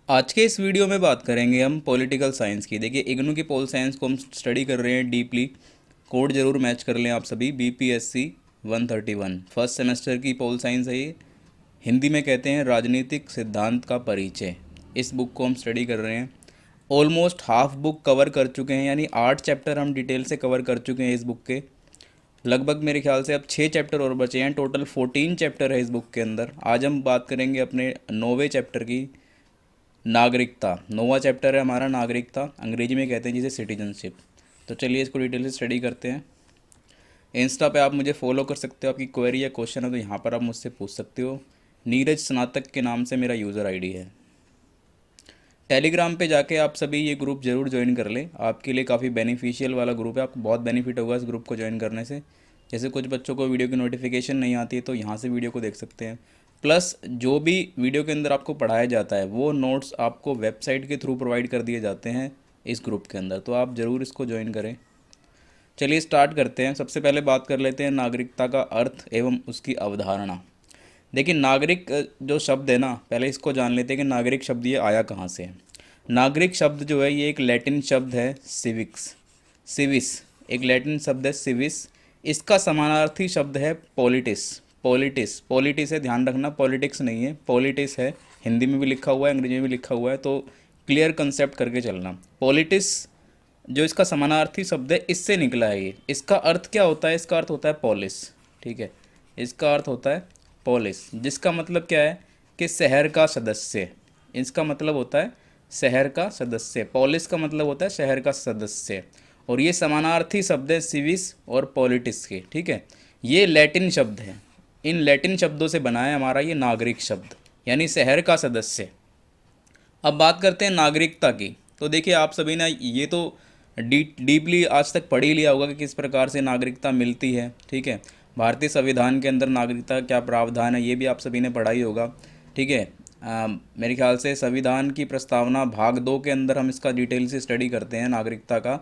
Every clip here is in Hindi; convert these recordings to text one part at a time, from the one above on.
आज के इस वीडियो में बात करेंगे हम पॉलिटिकल साइंस की। देखिए, इग्नू की पोल साइंस को हम स्टडी कर रहे हैं डीपली। कोड जरूर मैच कर लें आप सभी। बीपीएससी 131 फर्स्ट सेमेस्टर की पोल साइंस है ये। हिंदी में कहते हैं राजनीतिक सिद्धांत का परिचय। इस बुक को हम स्टडी कर रहे हैं। ऑलमोस्ट हाफ बुक कवर कर चुके हैं, यानी 8 चैप्टर हम डिटेल से कवर कर चुके हैं इस बुक के। लगभग मेरे ख्याल से अब 6 चैप्टर और बचे हैं। टोटल 14 चैप्टर है इस बुक के अंदर। आज हम बात करेंगे अपने 9वें चैप्टर की, नागरिकता। 9वां चैप्टर है हमारा नागरिकता, अंग्रेजी में कहते हैं जिसे सिटीजनशिप। तो चलिए इसको डिटेल से स्टडी करते हैं। इंस्टा पे आप मुझे फॉलो कर सकते हो। आपकी क्वेरी या क्वेश्चन है तो यहाँ पर आप मुझसे पूछ सकते हो। नीरज स्नातक के नाम से मेरा यूज़र आईडी है। टेलीग्राम पे जाके आप सभी ये ग्रुप ज़रूर ज्वाइन कर लें। आपके लिए काफ़ी बेनिफिशियल वाला ग्रुप है। आपको बहुत बेनिफिट होगा इस ग्रुप को ज्वाइन करने से। जैसे कुछ बच्चों को वीडियो की नोटिफिकेशन नहीं आती है तो यहाँ से वीडियो को देख सकते हैं। प्लस जो भी वीडियो के अंदर आपको पढ़ाया जाता है वो नोट्स आपको वेबसाइट के थ्रू प्रोवाइड कर दिए जाते हैं इस ग्रुप के अंदर। तो आप ज़रूर इसको ज्वाइन करें। चलिए स्टार्ट करते हैं। सबसे पहले बात कर लेते हैं नागरिकता का अर्थ एवं उसकी अवधारणा। देखिए, नागरिक जो शब्द है ना, पहले इसको जान लेते हैं कि नागरिक शब्द ये आया कहाँ से है। नागरिक शब्द जो है ये एक लैटिन शब्द है, सिविक्स। सिविस एक लैटिन शब्द है, सिविस। इसका समानार्थी शब्द है पॉलिटिस। पॉलिटिस पॉलिटिस है, ध्यान रखना, पॉलिटिक्स नहीं है, पॉलिटिस है। हिंदी में भी लिखा हुआ है, अंग्रेजी में भी लिखा हुआ है, तो क्लियर कंसेप्ट करके चलना। पॉलिटिस जो इसका समानार्थी शब्द है इससे निकला है ये। इसका अर्थ क्या होता है? इसका अर्थ होता है पोलिस। ठीक है, इसका अर्थ होता है पोलिस, जिसका मतलब क्या है कि शहर का सदस्य। इसका मतलब होता है शहर का सदस्य। पोलिस का मतलब होता है शहर का सदस्य। और ये समानार्थी शब्द है सिविस और पॉलिटिस के। ठीक है, ये लैटिन शब्द है। इन लैटिन शब्दों से बना है हमारा ये नागरिक शब्द, यानी शहर का सदस्य। अब बात करते हैं नागरिकता की। तो देखिए, आप सभी ने ये तो डीपली आज तक पढ़ ही लिया होगा कि किस प्रकार से नागरिकता मिलती है। ठीक है, भारतीय संविधान के अंदर नागरिकता क्या प्रावधान है ये भी आप सभी ने पढ़ा ही होगा। ठीक है, मेरे ख्याल से संविधान की प्रस्तावना भाग 2 के अंदर हम इसका डिटेल से स्टडी करते हैं नागरिकता का।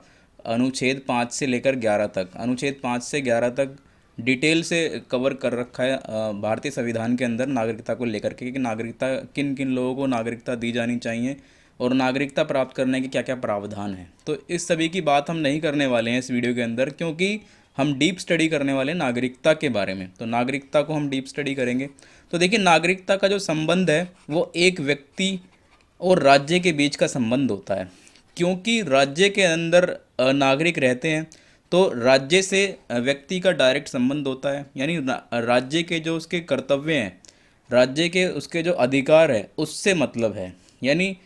अनुच्छेद 5 से लेकर 11 तक, अनुच्छेद 5 से 11 तक डिटेल से कवर कर रखा है भारतीय संविधान के अंदर नागरिकता को लेकर के, कि नागरिकता किन किन लोगों को नागरिकता दी जानी चाहिए और नागरिकता प्राप्त करने के क्या क्या प्रावधान हैं। तो इस सभी की बात हम नहीं करने वाले हैं इस वीडियो के अंदर, क्योंकि हम डीप स्टडी करने वाले हैं नागरिकता के बारे में। तो नागरिकता को हम डीप स्टडी करेंगे। तो देखिए, नागरिकता का जो संबंध है वो एक व्यक्ति और राज्य के बीच का संबंध होता है। क्योंकि राज्य के अंदर नागरिक रहते हैं तो राज्य से व्यक्ति का डायरेक्ट संबंध होता है। यानी राज्य के जो उसके कर्तव्य हैं, राज्य के उसके जो अधिकार है उससे मतलब है। यानी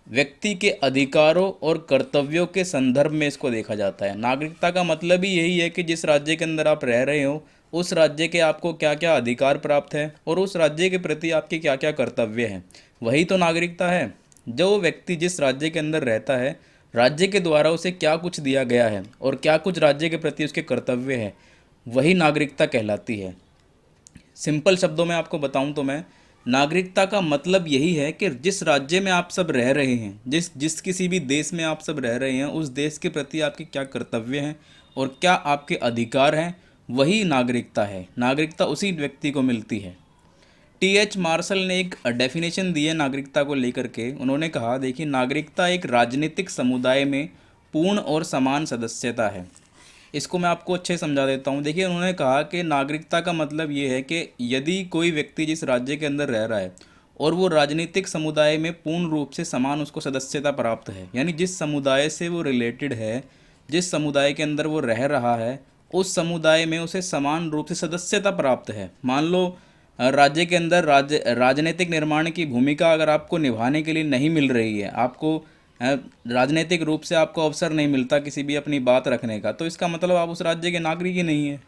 व्यक्ति के अधिकारों और कर्तव्यों के संदर्भ में इसको देखा जाता है। नागरिकता का मतलब ही यही है कि जिस राज्य के अंदर आप रह रहे हो उस राज्य के आपको क्या क्या अधिकार प्राप्त है और उस राज्य के प्रति आपके क्या क्या कर्तव्य हैं। वही तो नागरिकता है। जो व्यक्ति जिस राज्य के अंदर रहता है, राज्य के द्वारा उसे क्या कुछ दिया गया है और क्या कुछ राज्य के प्रति उसके कर्तव्य है, वही नागरिकता कहलाती है। सिंपल शब्दों में आपको बताऊं तो मैं, नागरिकता का मतलब यही है कि जिस राज्य में आप सब रह रहे हैं, जिस जिस किसी भी देश में आप सब रह रहे हैं, उस देश के प्रति आपके क्या कर्तव्य हैं और क्या आपके अधिकार हैं, वही नागरिकता है। नागरिकता उसी व्यक्ति को मिलती है। टी.एच. मार्शल ने एक डेफिनेशन दी है नागरिकता को लेकर के। उन्होंने कहा, देखिए, नागरिकता एक राजनीतिक समुदाय में पूर्ण और समान सदस्यता है। इसको मैं आपको अच्छे समझा देता हूँ। देखिए, उन्होंने कहा कि नागरिकता का मतलब ये है कि यदि कोई व्यक्ति जिस राज्य के अंदर रह रहा है और वो राजनीतिक समुदाय में पूर्ण रूप से समान उसको सदस्यता प्राप्त है, यानी जिस समुदाय से वो रिलेटेड है, जिस समुदाय के अंदर वो रह रहा है, उस समुदाय में उसे समान रूप से सदस्यता प्राप्त है। मान लो राज्य के अंदर राजनीतिक निर्माण की भूमिका अगर आपको निभाने के लिए नहीं मिल रही है, आपको राजनीतिक रूप से आपको अवसर नहीं मिलता किसी भी अपनी बात रखने का, तो इसका मतलब आप उस राज्य के नागरिक ही नहीं है।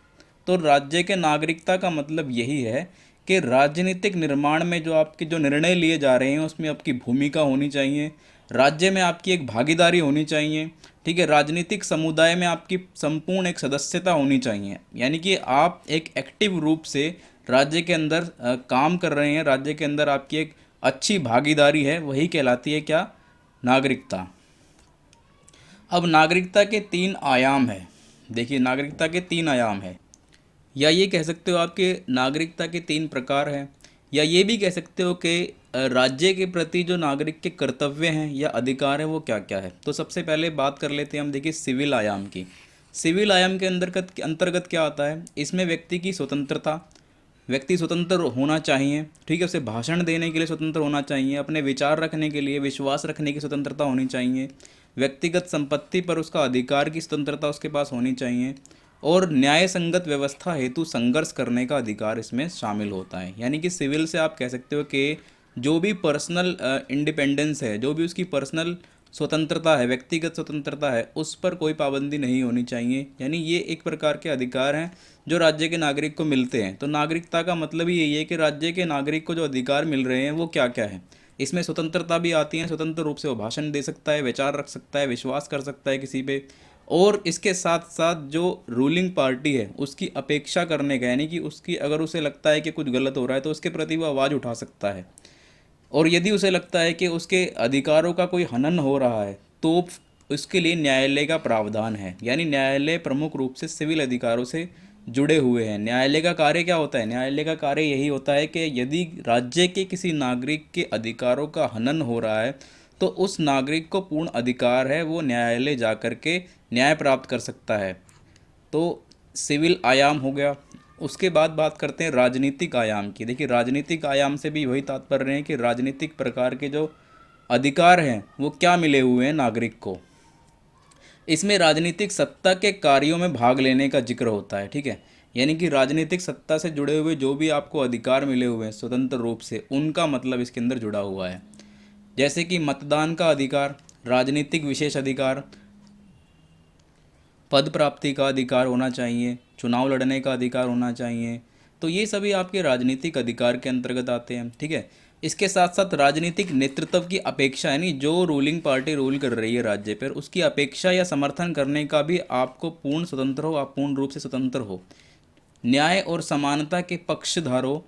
तो राज्य के नागरिकता का मतलब यही है कि राजनीतिक निर्माण में जो आपके जो निर्णय लिए जा रहे हैं उसमें आपकी भूमिका होनी चाहिए, राज्य में आपकी एक भागीदारी होनी चाहिए। ठीक है, राजनीतिक समुदाय में आपकी संपूर्ण एक सदस्यता होनी चाहिए। यानी कि आप एक एक्टिव रूप से राज्य के अंदर काम कर रहे हैं, राज्य के अंदर आपकी एक अच्छी भागीदारी है, वही कहलाती है क्या? नागरिकता। अब नागरिकता के 3 आयाम है। देखिए, नागरिकता के 3 आयाम है, या ये कह सकते हो आपके नागरिकता के 3 प्रकार हैं, या ये भी कह सकते हो कि राज्य के प्रति जो नागरिक के कर्तव्य हैं या अधिकार हैं वो क्या क्या है। तो सबसे पहले बात कर लेते हैं हम, देखिए सिविल आयाम की। सिविल आयाम के अंतर्गत क्या आता है, इसमें व्यक्ति की स्वतंत्रता, व्यक्ति स्वतंत्र होना चाहिए, ठीक है, उसे भाषण देने के लिए स्वतंत्र होना चाहिए, अपने विचार रखने के लिए, विश्वास रखने की स्वतंत्रता होनी चाहिए, व्यक्तिगत संपत्ति पर उसका अधिकार की स्वतंत्रता उसके पास होनी चाहिए, और न्याय संगत व्यवस्था हेतु संघर्ष करने का अधिकार इसमें शामिल होता है। यानी कि सिविल से आप कह सकते हो कि जो भी पर्सनल इंडिपेंडेंस है, जो भी उसकी पर्सनल स्वतंत्रता है, व्यक्तिगत स्वतंत्रता है, उस पर कोई पाबंदी नहीं होनी चाहिए। यानी ये एक प्रकार के अधिकार हैं जो राज्य के नागरिक को मिलते हैं। तो नागरिकता का मतलब ही यही है कि राज्य के नागरिक को जो अधिकार मिल रहे हैं वो क्या क्या है। इसमें स्वतंत्रता भी आती है, स्वतंत्र रूप से वो भाषण दे सकता है, विचार रख सकता है, विश्वास कर सकता है किसी पे, और इसके साथ साथ जो रूलिंग पार्टी है उसकी अपेक्षा करने का, यानी कि उसकी अगर उसे लगता है कि कुछ गलत हो रहा है तो उसके प्रति वो आवाज़ उठा सकता है, और यदि उसे लगता है कि उसके अधिकारों का कोई हनन हो रहा है तो उसके लिए न्यायालय का प्रावधान है। यानी न्यायालय प्रमुख रूप से सिविल अधिकारों से जुड़े हुए हैं। न्यायालय का कार्य क्या होता है, न्यायालय का कार्य यही होता है कि यदि राज्य के किसी नागरिक के अधिकारों का हनन हो रहा है तो उस नागरिक को पूर्ण अधिकार है, वो न्यायालय जा कर के न्याय प्राप्त कर सकता है। तो सिविल आयाम हो गया। उसके बाद बात करते हैं राजनीतिक आयाम की। देखिए राजनीतिक आयाम से भी वही तात्पर्य है कि राजनीतिक प्रकार के जो अधिकार हैं वो क्या मिले हुए हैं नागरिक को। इसमें राजनीतिक सत्ता के कार्यों में भाग लेने का जिक्र होता है, ठीक है। यानी कि राजनीतिक सत्ता से जुड़े हुए जो भी आपको अधिकार मिले हुए हैं स्वतंत्र रूप से, उनका मतलब इसके अंदर जुड़ा हुआ है। जैसे कि मतदान का अधिकार, राजनीतिक विशेष अधिकार, पद प्राप्ति का अधिकार होना चाहिए, चुनाव लड़ने का अधिकार होना चाहिए। तो ये सभी आपके राजनीतिक अधिकार के अंतर्गत आते हैं, ठीक है। इसके साथ साथ राजनीतिक नेतृत्व की अपेक्षा, यानी जो रूलिंग पार्टी रूल कर रही है राज्य पर, उसकी अपेक्षा या समर्थन करने का भी आपको पूर्ण स्वतंत्र हो, आप पूर्ण रूप से स्वतंत्र हो। न्याय और समानता के पक्षधारों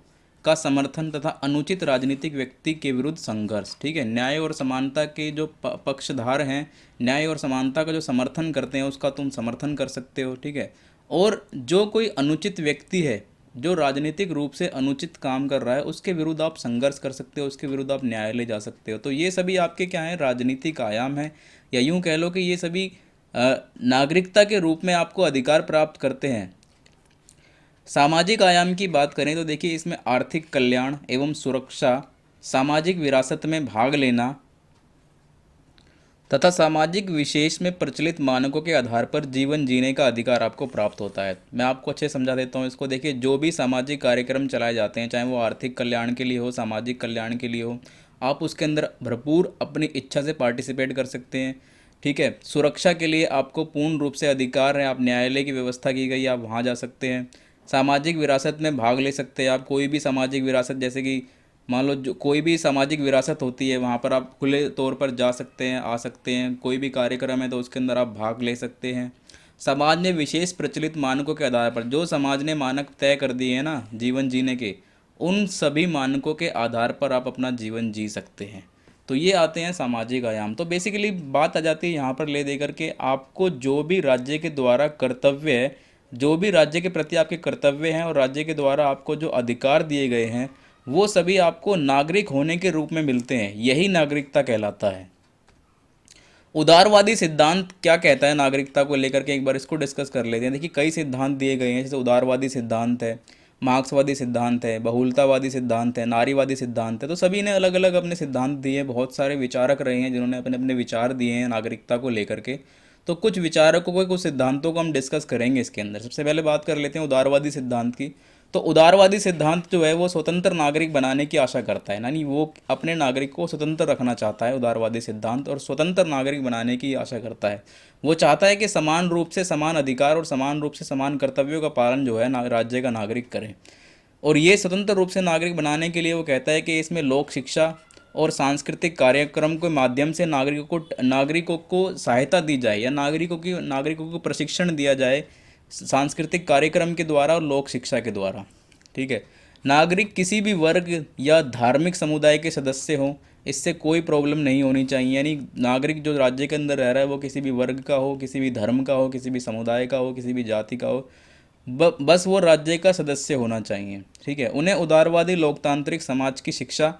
का समर्थन तथा अनुचित राजनीतिक व्यक्ति के विरुद्ध संघर्ष, ठीक है। न्याय और समानता के जो पक्षधार हैं, न्याय और समानता का जो समर्थन करते हैं उसका तुम समर्थन कर सकते हो, ठीक है। और जो कोई अनुचित व्यक्ति है, जो राजनीतिक रूप से अनुचित काम कर रहा है, उसके विरुद्ध आप संघर्ष कर सकते हो, उसके विरुद्ध आप न्यायालय जा सकते हो। तो ये सभी आपके क्या हैं, राजनीतिक आयाम है, या यूँ कह लो कि ये सभी नागरिकता के रूप में आपको अधिकार प्राप्त करते हैं। सामाजिक आयाम की बात करें तो देखिए इसमें आर्थिक कल्याण एवं सुरक्षा, सामाजिक विरासत में भाग लेना तथा सामाजिक विशेष में प्रचलित मानकों के आधार पर जीवन जीने का अधिकार आपको प्राप्त होता है। मैं आपको अच्छे समझा देता हूँ इसको। देखिए जो भी सामाजिक कार्यक्रम चलाए जाते हैं, चाहे वो आर्थिक कल्याण के लिए हो, सामाजिक कल्याण के लिए हो, आप उसके अंदर भरपूर अपनी इच्छा से पार्टिसिपेट कर सकते हैं, ठीक है। सुरक्षा के लिए आपको पूर्ण रूप से अधिकार है, आप न्यायालय की व्यवस्था की गई, आप वहाँ जा सकते हैं। सामाजिक विरासत में भाग ले सकते हैं आप, कोई भी सामाजिक विरासत, जैसे कि मान लो जो कोई भी सामाजिक विरासत होती है वहाँ पर आप खुले तौर पर जा सकते हैं, आ सकते हैं। कोई भी कार्यक्रम है तो उसके अंदर आप भाग ले सकते हैं। समाज ने विशेष प्रचलित मानकों के आधार पर, जो समाज ने मानक तय कर दिए हैं ना जीवन जीने के, उन सभी मानकों के आधार पर आप अपना जीवन जी सकते हैं। तो ये आते हैं सामाजिक आयाम। तो बेसिकली बात आ जाती है यहाँ पर ले दे करके आपको जो भी राज्य के द्वारा कर्तव्य है, जो भी राज्य के प्रति आपके कर्तव्य हैं और राज्य के द्वारा आपको जो अधिकार दिए गए हैं, वो सभी आपको नागरिक होने के रूप में मिलते हैं। यही नागरिकता कहलाता है। उदारवादी सिद्धांत क्या कहता है नागरिकता को लेकर के, एक बार इसको डिस्कस कर लेते हैं। देखिए कई सिद्धांत दिए गए हैं, जैसे उदारवादी सिद्धांत है, मार्क्सवादी सिद्धांत है, बहुलतावादी सिद्धांत है, नारीवादी सिद्धांत है। तो सभी ने अलग अलग अपने सिद्धांत दिए, बहुत सारे विचारक रहे हैं जिन्होंने अपने अपने विचार दिए हैं नागरिकता को लेकर के। तो कुछ विचारकों को, कुछ सिद्धांतों को हम डिस्कस करेंगे इसके अंदर। सबसे पहले बात कर लेते हैं उदारवादी सिद्धांत की। तो उदारवादी सिद्धांत जो है वो स्वतंत्र नागरिक बनाने की आशा करता है, यानी वो अपने नागरिक को स्वतंत्र रखना चाहता है उदारवादी सिद्धांत, और स्वतंत्र नागरिक बनाने की आशा करता है। वो चाहता है कि समान रूप से समान अधिकार और समान रूप से समान कर्तव्यों का पालन जो है राज्य का नागरिक करे। और ये स्वतंत्र रूप से नागरिक बनाने के लिए वो कहता है कि इसमें लोक शिक्षा और सांस्कृतिक कार्यक्रम के माध्यम से नागरिकों को सहायता दी जाए, या नागरिकों को प्रशिक्षण दिया जाए सांस्कृतिक कार्यक्रम के द्वारा और लोक शिक्षा के द्वारा, ठीक है। नागरिक किसी भी वर्ग या धार्मिक समुदाय के सदस्य हों, इससे कोई प्रॉब्लम नहीं होनी चाहिए। यानी नागरिक जो राज्य के अंदर रह रहा है वो किसी भी वर्ग का हो, किसी भी धर्म का हो, किसी भी समुदाय का हो, किसी भी जाति का हो, बस वो राज्य का सदस्य होना चाहिए, ठीक है। उन्हें उदारवादी लोकतांत्रिक समाज की शिक्षा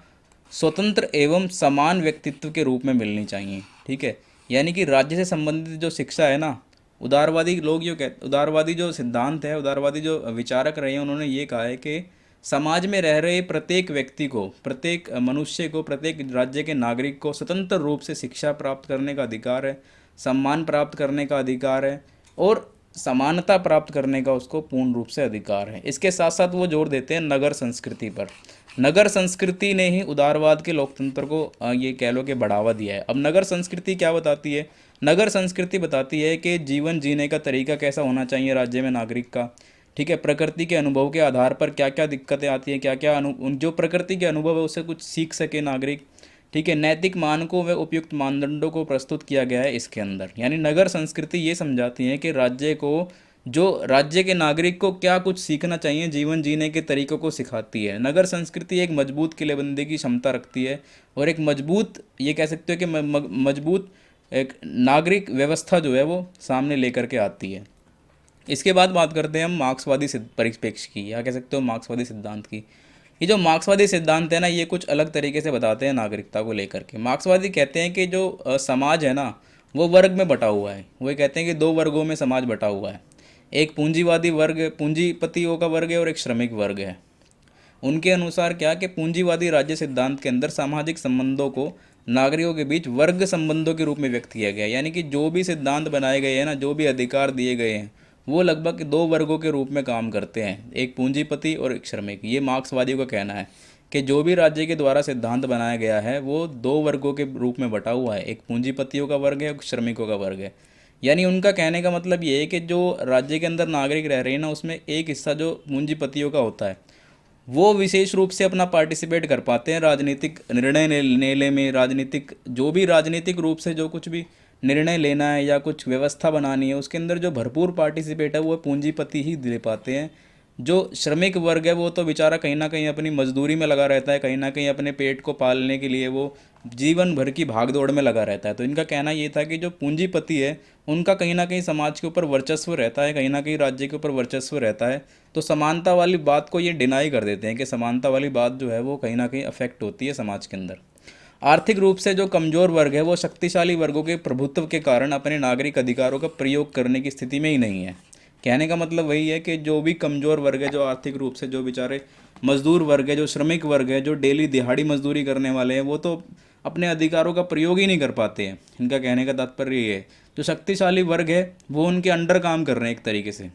स्वतंत्र एवं समान व्यक्तित्व के रूप में मिलनी चाहिए। ठीक है, यानी कि राज्य से संबंधित जो शिक्षा है ना, उदारवादी लोग जो उदारवादी जो सिद्धांत है, उदारवादी जो विचारक रहे हैं, उन्होंने ये कहा है कि समाज में रह रहे प्रत्येक व्यक्ति को, प्रत्येक मनुष्य को, प्रत्येक राज्य के नागरिक को स्वतंत्र रूप से शिक्षा प्राप्त करने का अधिकार है, सम्मान प्राप्त करने का अधिकार है और समानता प्राप्त करने का उसको पूर्ण रूप से अधिकार है। इसके साथ साथ वो जोर देते हैं नगर संस्कृति पर। नगर संस्कृति ने ही उदारवाद के लोकतंत्र को ये कह लो कि बढ़ावा दिया है। अब नगर संस्कृति क्या बताती है? नगर संस्कृति बताती है कि जीवन जीने का तरीका कैसा होना चाहिए राज्य में नागरिक का। ठीक है, प्रकृति के अनुभव के आधार पर क्या क्या दिक्कतें आती हैं, क्या क्या जो प्रकृति के अनुभव है उससे कुछ सीख सके नागरिक। ठीक है, नैतिक मानकों व उपयुक्त मानदंडों को प्रस्तुत किया गया है इसके अंदर। यानी नगर संस्कृति ये समझाती है कि राज्य को, जो राज्य के नागरिक को क्या कुछ सीखना चाहिए, जीवन जीने के तरीकों को सिखाती है। नगर संस्कृति एक मजबूत किलेबंदी की क्षमता रखती है और एक मजबूत, ये कह सकते हो कि मजबूत एक नागरिक व्यवस्था जो है वो सामने लेकर के आती है। इसके बाद बात करते हैं हम मार्क्सवादी परिप्रेक्ष्य की, या कह सकते हो मार्क्सवादी सिद्धांत की। ये जो मार्क्सवादी सिद्धांत है ना, ये कुछ अलग तरीके से बताते हैं नागरिकता को लेकर के। मार्क्सवादी कहते हैं कि जो समाज है ना, वो वर्ग में बटा हुआ है। वो कहते हैं कि दो वर्गों में समाज बटा हुआ है, एक पूंजीवादी वर्ग, पूंजीपतियों का वर्ग है, और एक श्रमिक वर्ग है। उनके अनुसार क्या कि पूंजीवादी राज्य सिद्धांत के अंदर सामाजिक संबंधों को नागरिकों के बीच वर्ग संबंधों के रूप में व्यक्त किया गया है। यानी कि जो भी सिद्धांत बनाए गए हैं ना, जो भी अधिकार दिए गए हैं, वो लगभग दो वर्गों के रूप में काम करते हैं, एक पूंजीपति और एक श्रमिक। ये मार्क्सवादियों का कहना है कि जो भी राज्य के द्वारा सिद्धांत बनाया गया है वो दो वर्गों के रूप में बटा हुआ है, एक पूंजीपतियों का वर्ग है, एक श्रमिकों का वर्ग है। यानी उनका कहने का मतलब ये है कि जो राज्य के अंदर नागरिक रह रहे हैं ना, उसमें एक हिस्सा जो पूंजीपतियों का होता है, वो विशेष रूप से अपना पार्टिसिपेट कर पाते हैं राजनीतिक निर्णय लेने में। राजनीतिक, जो भी राजनीतिक रूप से जो कुछ भी निर्णय लेना है या कुछ व्यवस्था बनानी है, उसके अंदर जो भरपूर पार्टिसिपेट है वो पूंजीपति ही दे पाते हैं। जो श्रमिक वर्ग है वो तो बेचारा कहीं ना कहीं अपनी मजदूरी में लगा रहता है, कहीं ना कहीं अपने पेट को पालने के लिए वो जीवन भर की भागदौड़ में लगा रहता है। तो इनका कहना ये था कि जो पूंजीपति है उनका कहीं ना कहीं समाज के ऊपर वर्चस्व रहता है, कहीं ना कहीं राज्य के ऊपर वर्चस्व रहता है। तो समानता वाली बात को ये डिनाई कर देते हैं कि समानता वाली बात जो है वो कहीं ना कहीं अफेक्ट होती है समाज के अंदर। आर्थिक रूप से जो कमज़ोर वर्ग है वो शक्तिशाली वर्गों के प्रभुत्व के कारण अपने नागरिक अधिकारों का प्रयोग करने की स्थिति में ही नहीं है। कहने का मतलब वही है कि जो भी कमज़ोर वर्ग है, जो आर्थिक रूप से जो बेचारे मजदूर वर्ग है, जो श्रमिक वर्ग है, जो डेली दिहाड़ी मजदूरी करने वाले हैं, वो तो अपने अधिकारों का प्रयोग ही नहीं कर पाते हैं। इनका कहने का तात्पर्य ये है, जो शक्तिशाली वर्ग है वो उनके अंडर काम कर रहे हैं एक तरीके से।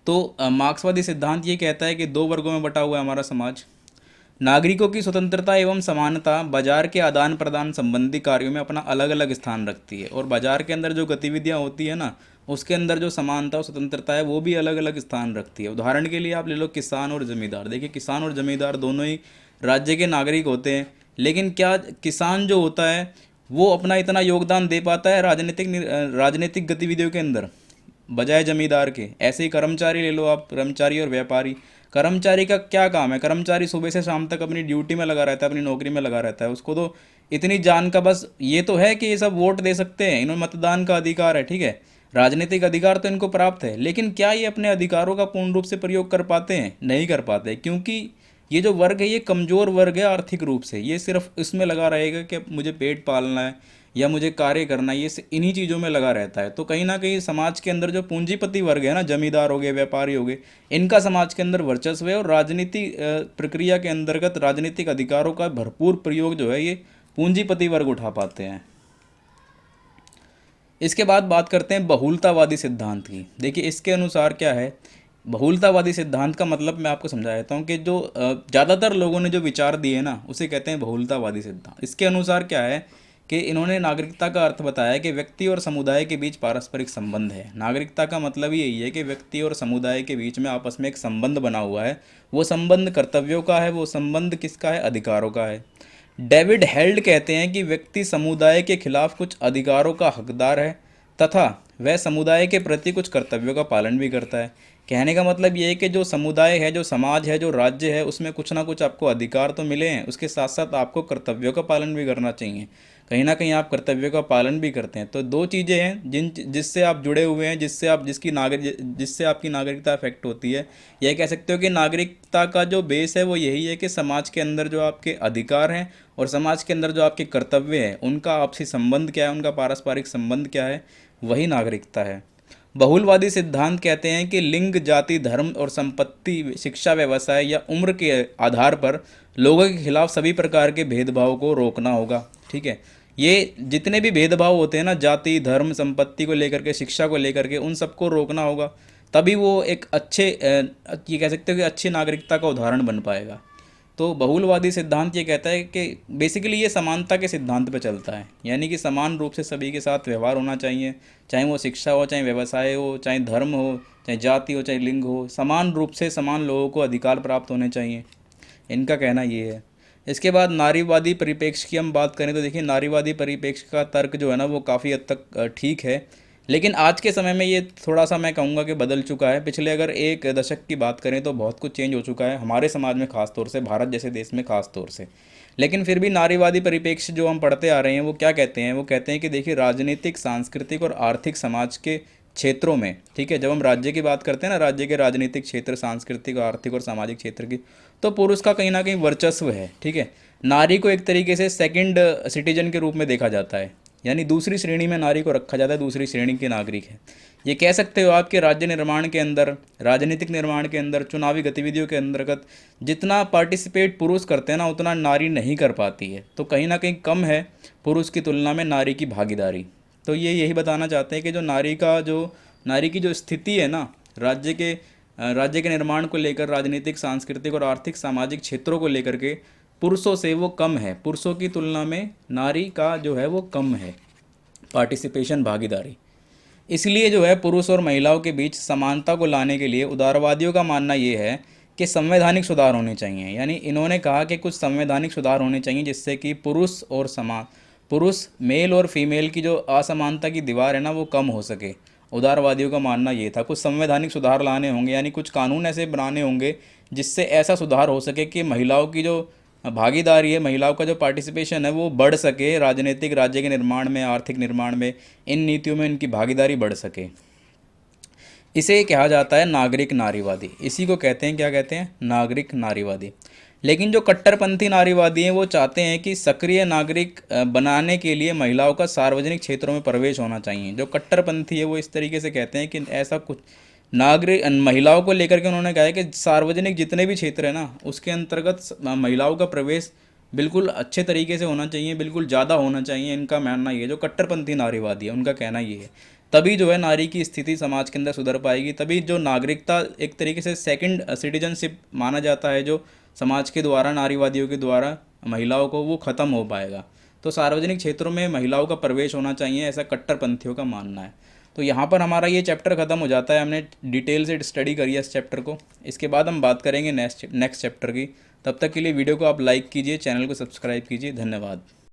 तो मार्क्सवादी सिद्धांत ये कहता है कि दो वर्गों में बटा हुआ है हमारा समाज। नागरिकों की स्वतंत्रता एवं समानता बाजार के आदान प्रदान संबंधी कार्यों में अपना अलग अलग स्थान रखती है, और बाजार के अंदर जो गतिविधियां होती है ना, उसके अंदर जो समानता और स्वतंत्रता है वो भी अलग अलग स्थान रखती है। उदाहरण के लिए आप ले लो किसान और जमींदार। देखिए, किसान और जमींदार दोनों ही राज्य के नागरिक होते हैं, लेकिन क्या किसान जो होता है वो अपना इतना योगदान दे पाता है राजनीतिक गतिविधियों के अंदर बजाय जमींदार के? ऐसे ही कर्मचारी ले लो आप, कर्मचारी और व्यापारी। कर्मचारी का क्या काम है? कर्मचारी सुबह से शाम तक अपनी ड्यूटी में लगा रहता है, अपनी नौकरी में लगा रहता है। उसको तो इतनी जान का बस ये तो है कि ये सब वोट दे सकते हैं, इन्होंने मतदान का अधिकार है, ठीक है, राजनीतिक अधिकार तो इनको प्राप्त है, लेकिन क्या ये अपने अधिकारों का पूर्ण रूप से प्रयोग कर पाते हैं? नहीं कर पाते, क्योंकि ये जो वर्ग है ये कमज़ोर वर्ग है आर्थिक रूप से। ये सिर्फ इसमें लगा रहेगा कि मुझे पेट पालना है या मुझे कार्य करना है, ये इन्हीं चीज़ों में लगा रहता है। तो कहीं ना कहीं समाज के अंदर जो पूंजीपति वर्ग है ना, जमींदार हो गए, व्यापारी हो गए, इनका समाज के अंदर वर्चस्व है, और राजनीति प्रक्रिया के अंतर्गत राजनीतिक अधिकारों का भरपूर प्रयोग जो है ये पूंजीपति वर्ग उठा पाते हैं। इसके बाद बात करते हैं बहुलतावादी सिद्धांत की। देखिए, इसके अनुसार क्या है, बहुलतावादी सिद्धांत का मतलब मैं आपको समझा देता हूँ कि जो ज़्यादातर लोगों ने जो विचार दिए ना, उसे कहते हैं बहुलतावादी सिद्धांत। इसके अनुसार क्या है कि इन्होंने नागरिकता का अर्थ बताया कि व्यक्ति और समुदाय के बीच पारस्परिक संबंध है। नागरिकता का मतलब ही यही है कि व्यक्ति और समुदाय के बीच में आपस में एक संबंध बना हुआ है। वो संबंध कर्तव्यों का है, वो संबंध किसका है? अधिकारों का है। डेविड हेल्ड कहते हैं कि व्यक्ति समुदाय के खिलाफ कुछ अधिकारों का हकदार है तथा वह समुदाय के प्रति कुछ कर्तव्यों का पालन भी करता है। कहने का मतलब ये है कि जो समुदाय है, जो समाज है, जो राज्य है, उसमें कुछ ना कुछ आपको अधिकार तो मिले हैं, उसके साथ साथ आपको कर्तव्यों का पालन भी करना चाहिए। कहीं ना कहीं आप कर्तव्यों का पालन भी करते हैं। तो दो चीज़ें हैं जिससे आप जुड़े हुए हैं, जिससे आपकी नागरिकता अफेक्ट होती है। यह कह सकते हो कि नागरिकता का जो बेस है वो यही है कि समाज के अंदर जो आपके अधिकार हैं और समाज के अंदर जो आपके कर्तव्य हैं, उनका आपसी संबंध क्या है, उनका पारस्परिक संबंध क्या है, वही नागरिकता है। बहुलवादी सिद्धांत कहते हैं कि लिंग, जाति, धर्म और संपत्ति, शिक्षा, व्यवसाय या उम्र के आधार पर लोगों के खिलाफ सभी प्रकार के भेदभाव को रोकना होगा। ठीक है, ये जितने भी भेदभाव होते हैं ना, जाति, धर्म, संपत्ति को लेकर के, शिक्षा को लेकर के, उन सबको रोकना होगा। तभी वो एक ये कह सकते हो कि अच्छी नागरिकता का उदाहरण बन पाएगा। तो बहुलवादी सिद्धांत ये कहता है कि बेसिकली ये समानता के सिद्धांत पे चलता है, यानी कि समान रूप से सभी के साथ व्यवहार होना चाहिए, चाहे वो शिक्षा हो, चाहे व्यवसाय हो, चाहे धर्म हो, चाहे जाति हो, चाहे लिंग हो, समान रूप से समान लोगों को अधिकार प्राप्त होने चाहिए। इनका कहना ये है। इसके बाद नारीवादी परिप्रेक्ष्य की हम बात करें तो देखिए, नारीवादी परिप्रेक्ष्य का तर्क जो है ना वो काफ़ी हद तक ठीक है, लेकिन आज के समय में ये थोड़ा सा मैं कहूँगा कि बदल चुका है। पिछले अगर एक दशक की बात करें तो बहुत कुछ चेंज हो चुका है हमारे समाज में, ख़ास तौर से भारत जैसे देश में ख़ास तौर से। लेकिन फिर भी नारीवादी परिप्रेक्ष्य जो हम पढ़ते आ रहे हैं वो क्या कहते हैं, वो कहते हैं कि देखिए, राजनीतिक, सांस्कृतिक और आर्थिक समाज के क्षेत्रों में, ठीक है, जब हम राज्य की बात करते हैं ना, राज्य के राजनीतिक क्षेत्र, सांस्कृतिक, आर्थिक और सामाजिक क्षेत्र की, तो पुरुष का कहीं ना कहीं वर्चस्व है। ठीक है, नारी को एक तरीके से सेकंड सिटीजन के रूप में देखा जाता है, यानी दूसरी श्रेणी में नारी को रखा जाता है, दूसरी श्रेणी के नागरिक है। ये कह सकते हो आपके राज्य निर्माण के अंदर, राजनीतिक निर्माण के अंदर, चुनावी गतिविधियों के अंतर्गत जितना पार्टिसिपेट पुरुष करते हैं ना, उतना नारी नहीं कर पाती है। तो कहीं ना कहीं कम है पुरुष की तुलना में नारी की भागीदारी। तो ये यही बताना चाहते हैं कि जो नारी की जो स्थिति है ना, राज्य के निर्माण को लेकर, राजनीतिक, सांस्कृतिक और आर्थिक सामाजिक क्षेत्रों को लेकर के पुरुषों से वो कम है, पुरुषों की तुलना में नारी का जो है वो कम है पार्टिसिपेशन, भागीदारी। इसलिए जो है पुरुष और महिलाओं के बीच समानता को लाने के लिए उदारवादियों का मानना ये है कि संवैधानिक सुधार होने चाहिए। यानी इन्होंने कहा कि कुछ संवैधानिक सुधार होने चाहिए जिससे कि पुरुष मेल और फीमेल की जो असमानता की दीवार है ना वो कम हो सके। उदारवादियों का मानना ये था, कुछ संवैधानिक सुधार लाने होंगे, यानी कुछ कानून ऐसे बनाने होंगे जिससे ऐसा सुधार हो सके कि महिलाओं की जो भागीदारी है, महिलाओं का जो पार्टिसिपेशन है वो बढ़ सके, राजनीतिक, राज्य के निर्माण में, आर्थिक निर्माण में, इन नीतियों में इनकी भागीदारी बढ़ सके। इसे कहा जाता है नागरिक नारीवादी। इसी को कहते हैं, क्या कहते हैं, नागरिक नारीवादी। लेकिन जो कट्टरपंथी नारीवादी हैं वो चाहते हैं कि सक्रिय नागरिक बनाने के लिए महिलाओं का सार्वजनिक क्षेत्रों में प्रवेश होना चाहिए। जो कट्टरपंथी है वो इस तरीके से कहते हैं कि ऐसा कुछ महिलाओं को लेकर के उन्होंने कहा है कि सार्वजनिक जितने भी क्षेत्र है ना उसके अंतर्गत महिलाओं का प्रवेश बिल्कुल अच्छे तरीके से होना चाहिए, बिल्कुल ज़्यादा होना चाहिए। इनका मानना ये, जो कट्टरपंथी नारीवादी है उनका कहना ये है। तभी जो है नारी की स्थिति समाज के अंदर सुधर पाएगी, तभी जो नागरिकता एक तरीके से सेकंड सिटीजनशिप माना जाता है जो समाज के द्वारा, नारीवादियों के द्वारा महिलाओं को, वो ख़त्म हो पाएगा। तो सार्वजनिक क्षेत्रों में महिलाओं का प्रवेश होना चाहिए, ऐसा कट्टरपंथियों का मानना है। तो यहाँ पर हमारा ये चैप्टर ख़त्म हो जाता है। हमने डिटेल से स्टडी करी है इस चैप्टर को। इसके बाद हम बात करेंगे नेक्स्ट चैप्टर की। तब तक के लिए वीडियो को आप लाइक कीजिए, चैनल को सब्सक्राइब कीजिए। धन्यवाद।